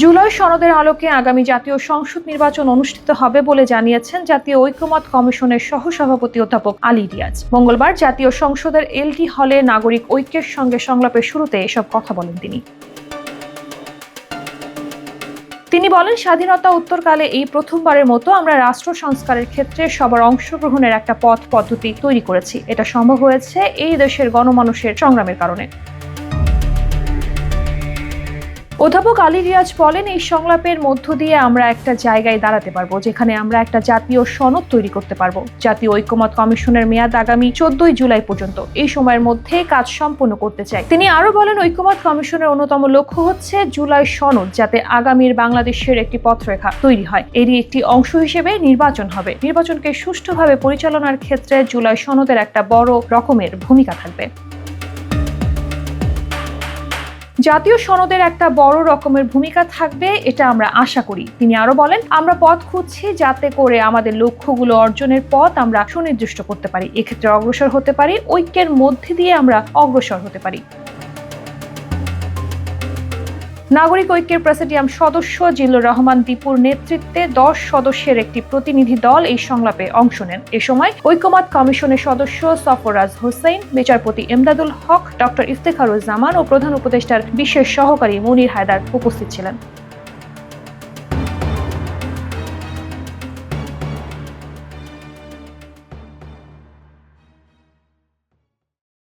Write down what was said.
জুলাই সনদের আলোকে আগামী জাতীয় সংসদ নির্বাচন অনুষ্ঠিত হবে বলে জানিয়েছেন জাতীয় ঐকমত্য কমিশনের সহসভাপতি অধ্যাপক আলী রিয়াজ। মঙ্গলবার জাতীয় সংসদের এলটি হলে নাগরিক ঐক্যের সঙ্গে সংলাপের শুরুতে এসব কথা বলেন তিনি বলেন, স্বাধীনতা উত্তরকালে এই প্রথমবারের মতো আমরা রাষ্ট্র সংস্কারের ক্ষেত্রে সবার অংশগ্রহণের একটা পথ পদ্ধতি তৈরি করেছি। এটা সম্ভব হয়েছে এই দেশের গণমানুষের সংগ্রামের কারণে। অধ্যাপক আলী রিয়াজ বলেন, এই সংলাপের মধ্য দিয়ে আমরা একটা জায়গায় দাঁড়াতে পারবো যেখানে আমরা একটা জাতীয় সনদ তৈরি করতে পারবো। জাতীয় ঐকমত্য কমিশনের মেয়াদ আগামী 14 জুলাই পর্যন্ত। এই সময়ের মধ্যে কাজ সম্পন্ন করতে চাই। তিনি আরো বলেন, ঐকমত্য কমিশনের অন্যতম লক্ষ্য হচ্ছে জুলাই সনদ যাতে আগামীর বাংলাদেশের একটি পথরেখা তৈরি হয়। এরই একটি অংশ হিসেবে নির্বাচন হবে। নির্বাচনকে সুষ্ঠুভাবে পরিচালনার ক্ষেত্রে জুলাই সনদের একটা বড় রকমের ভূমিকা থাকবে। জাতীয় সনদের একটা বড় রকমের ভূমিকা থাকবে, এটা আমরা আশা করি। তিনি আরো বলেন, আমরা পথ খুঁজছি যাতে করে আমাদের লক্ষ্যগুলো অর্জনের পথ আমরা সুনির্দিষ্ট করতে পারি। এক্ষেত্রে অগ্রসর হতে পারি, ঐক্যের মধ্যে দিয়ে আমরা অগ্রসর হতে পারি। নাগরিক ঐক্যের প্রেসিডিয়াম সদস্য জিল্লুর রহমান দীপুর নেতৃত্বে 10 সদস্যের একটি প্রতিনিধি দল এই সংলাপে অংশ নেন। এ সময় ঐকমত্য কমিশনের সদস্য সফরাজ হোসেন, বিচারপতি এমদাদুল হক, ডক্টর ইফতেখারুজ্জামান ও প্রধান উপদেষ্টার বিশেষ সহকারী মুনির হায়দার উপস্থিত ছিলেন।